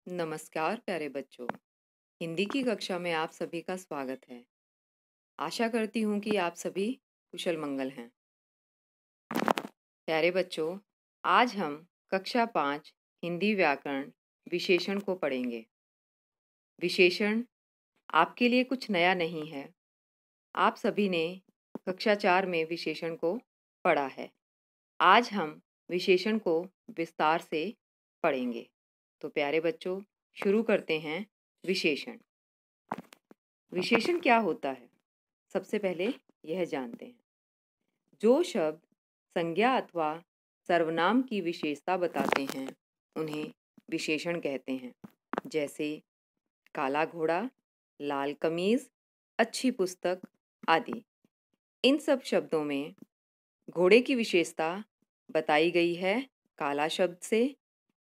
नमस्कार प्यारे बच्चों। हिंदी की कक्षा में आप सभी का स्वागत है। आशा करती हूँ कि आप सभी कुशल मंगल हैं। प्यारे बच्चों, आज हम कक्षा 5 हिंदी व्याकरण विशेषण को पढ़ेंगे। विशेषण आपके लिए कुछ नया नहीं है। आप सभी ने कक्षा 4 में विशेषण को पढ़ा है। आज हम विशेषण को विस्तार से पढ़ेंगे। तो प्यारे बच्चों, शुरू करते हैं विशेषण। विशेषण क्या होता है? सबसे पहले यह जानते हैं। जो शब्द संज्ञा अथवा सर्वनाम की विशेषता बताते हैं उन्हें विशेषण कहते हैं। जैसे काला घोड़ा, लाल कमीज, अच्छी पुस्तक आदि। इन सब शब्दों में घोड़े की विशेषता बताई गई है काला शब्द से,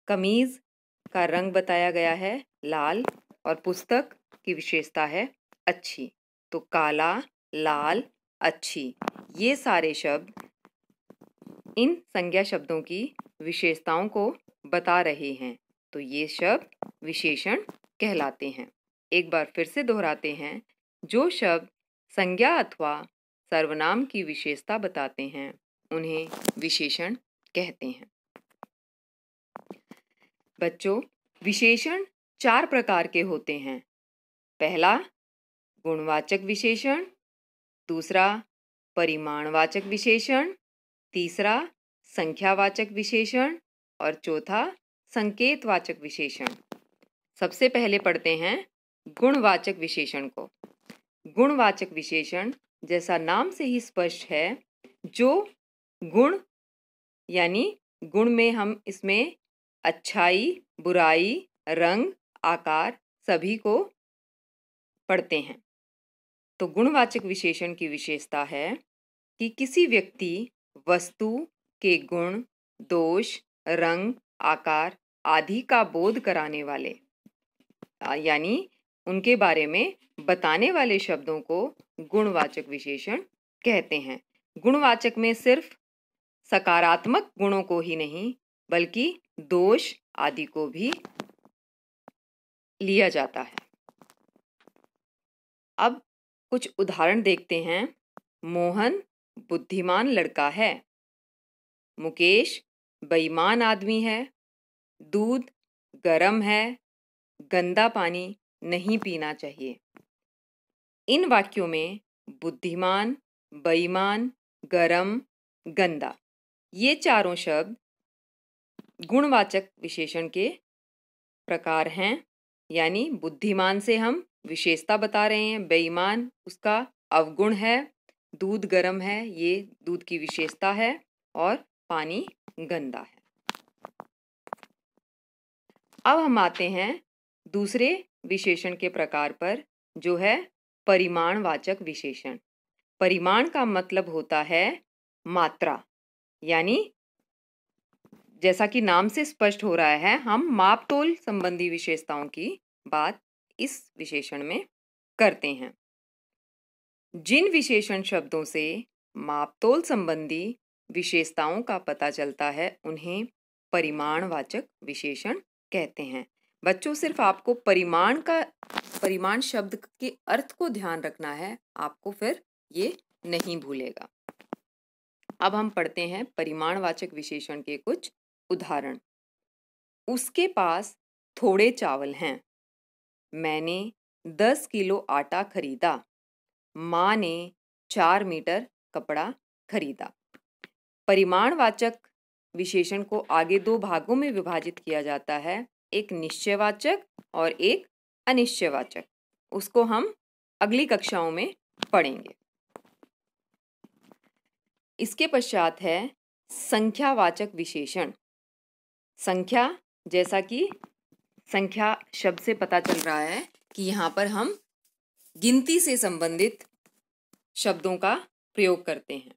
कमीज का रंग बताया गया है लाल और पुस्तक की विशेषता है अच्छी। तो काला, लाल, अच्छी, ये सारे शब्द इन संज्ञा शब्दों की विशेषताओं को बता रहे हैं। तो ये शब्द विशेषण कहलाते हैं। एक बार फिर से दोहराते हैं। जो शब्द संज्ञा अथवा सर्वनाम की विशेषता बताते हैं उन्हें विशेषण कहते हैं। बच्चों, विशेषण 4 प्रकार के होते हैं। पहला गुणवाचक विशेषण, दूसरा परिमाणवाचक विशेषण, तीसरा संख्यावाचक विशेषण और चौथा संकेतवाचक विशेषण। सबसे पहले पढ़ते हैं गुणवाचक विशेषण को। गुणवाचक विशेषण जैसा नाम से ही स्पष्ट है, जो गुण यानी गुण में हम इसमें अच्छाई, बुराई, रंग, आकार सभी को पढ़ते हैं। तो गुणवाचक विशेषण की विशेषता है कि किसी व्यक्ति, वस्तु के गुण, दोष, रंग, आकार आदि का बोध कराने वाले यानी उनके बारे में बताने वाले शब्दों को गुणवाचक विशेषण कहते हैं। गुणवाचक में सिर्फ सकारात्मक गुणों को ही नहीं बल्कि दोष आदि को भी लिया जाता है। अब कुछ उदाहरण देखते हैं। मोहन बुद्धिमान लड़का है। मुकेश बेईमान आदमी है। दूध गर्म है। गंदा पानी नहीं पीना चाहिए। इन वाक्यों में बुद्धिमान, बेईमान, गरम, गंदा ये चारों शब्द गुणवाचक विशेषण के प्रकार हैं। यानी बुद्धिमान से हम विशेषता बता रहे हैं, बेईमान उसका अवगुण है, दूध गर्म है ये दूध की विशेषता है और पानी गंदा है। अब हम आते हैं दूसरे विशेषण के प्रकार पर, जो है परिमाणवाचक विशेषण। परिमाण का मतलब होता है मात्रा, यानी जैसा कि नाम से स्पष्ट हो रहा है, हम मापतोल संबंधी विशेषताओं की बात इस विशेषण में करते हैं। जिन विशेषण शब्दों से मापतोल संबंधी विशेषताओं का पता चलता है उन्हें परिमाणवाचक विशेषण कहते हैं। बच्चों, सिर्फ आपको परिमाण शब्द के अर्थ को ध्यान रखना है, आपको फिर ये नहीं भूलेगा। अब हम पढ़ते हैं परिमाणवाचक विशेषण के कुछ उदाहरण। उसके पास थोड़े चावल हैं। मैंने 10 किलो आटा खरीदा। माँ ने 4 मीटर कपड़ा खरीदा। परिमाणवाचक विशेषण को आगे 2 भागों में विभाजित किया जाता है, एक निश्चयवाचक और एक अनिश्चयवाचक। उसको हम अगली कक्षाओं में पढ़ेंगे। इसके पश्चात है संख्यावाचक विशेषण। संख्या, जैसा कि संख्या शब्द से पता चल रहा है कि यहाँ पर हम गिनती से संबंधित शब्दों का प्रयोग करते हैं।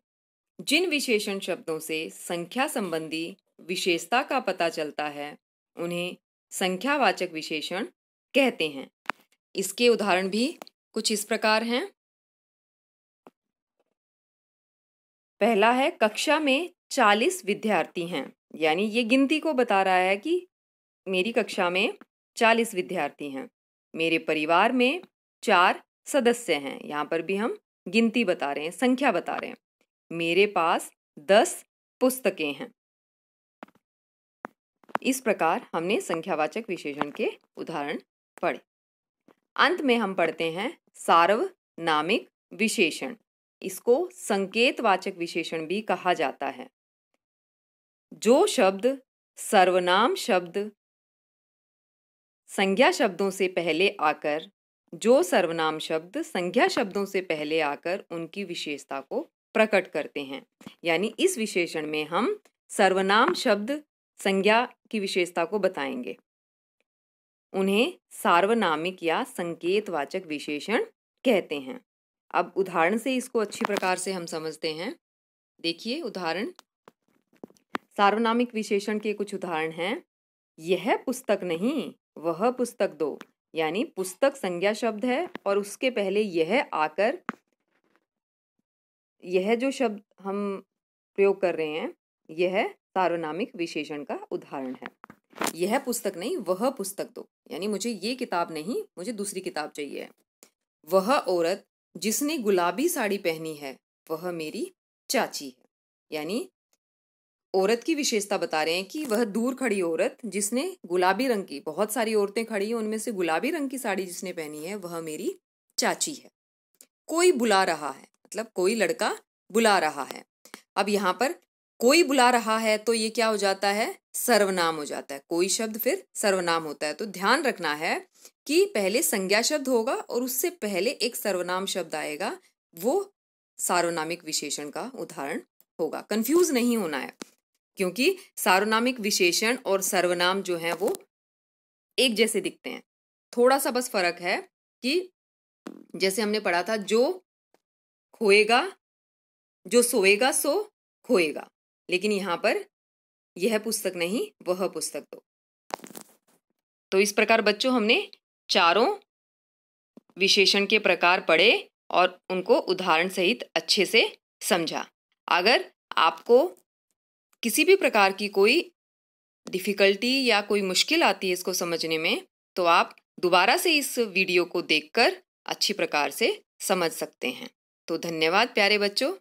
जिन विशेषण शब्दों से संख्या संबंधी विशेषता का पता चलता है उन्हें संख्यावाचक विशेषण कहते हैं। इसके उदाहरण भी कुछ इस प्रकार हैं। पहला है कक्षा में 40 विद्यार्थी हैं, यानी ये गिनती को बता रहा है कि मेरी कक्षा में 40 विद्यार्थी हैं। मेरे परिवार में 4 सदस्य हैं। यहाँ पर भी हम गिनती बता रहे हैं, संख्या बता रहे हैं। मेरे पास 10 पुस्तकें हैं। इस प्रकार हमने संख्यावाचक विशेषण के उदाहरण पढ़े। अंत में हम पढ़ते हैं सार्वनामिक विशेषण। इसको संकेतवाचक विशेषण भी कहा जाता है। जो शब्द सर्वनाम शब्द संज्ञा शब्दों से पहले आकर उनकी विशेषता को प्रकट करते हैं। यानी इस विशेषण में हम सर्वनाम शब्द संज्ञा की विशेषता को बताएंगे। उन्हें सार्वनामिक या संकेतवाचक विशेषण कहते हैं। अब उदाहरण से इसको अच्छी प्रकार से हम समझते हैं। देखिए उदाहरण, सार्वनामिक विशेषण के कुछ उदाहरण हैं। यह पुस्तक नहीं, वह पुस्तक दो। यानी पुस्तक संज्ञा शब्द है और उसके पहले यह आकर, यह जो शब्द हम प्रयोग कर रहे हैं, यह सार्वनामिक विशेषण का उदाहरण है। यह पुस्तक नहीं, वह पुस्तक दो। यानी मुझे ये किताब नहीं, मुझे दूसरी किताब चाहिए। वह औरत जिसने गुलाबी साड़ी पहनी है, वह मेरी चाची है। यानी औरत की विशेषता बता रहे हैं कि वह दूर खड़ी औरत जिसने गुलाबी रंग की, बहुत सारी औरतें खड़ी हैं, उनमें से गुलाबी रंग की साड़ी जिसने पहनी है, वह मेरी चाची है। कोई बुला रहा है, मतलब कोई लड़का बुला रहा है। अब यहाँ पर कोई बुला रहा है तो ये क्या हो जाता है? सर्वनाम हो जाता है। कोई शब्द फिर सर्वनाम होता है। तो ध्यान रखना है कि पहले संज्ञा शब्द होगा और उससे पहले एक सर्वनाम शब्द आएगा, वो सार्वनामिक विशेषण का उदाहरण होगा। कंफ्यूज नहीं होना है, क्योंकि सार्वनामिक विशेषण और सर्वनाम जो हैं वो एक जैसे दिखते हैं। थोड़ा सा बस फर्क है कि जैसे हमने पढ़ा था, जो खोएगा, जो सोएगा सो खोएगा, लेकिन यहाँ पर यह पुस्तक नहीं, वह पुस्तक दो। तो इस प्रकार बच्चों हमने चारों विशेषण के प्रकार पढ़े और उनको उदाहरण सहित अच्छे से समझा। अगर आपको किसी भी प्रकार की कोई डिफिकल्टी या कोई मुश्किल आती है इसको समझने में, तो आप दोबारा से इस वीडियो को देखकर अच्छी प्रकार से समझ सकते हैं। तो धन्यवाद प्यारे बच्चों।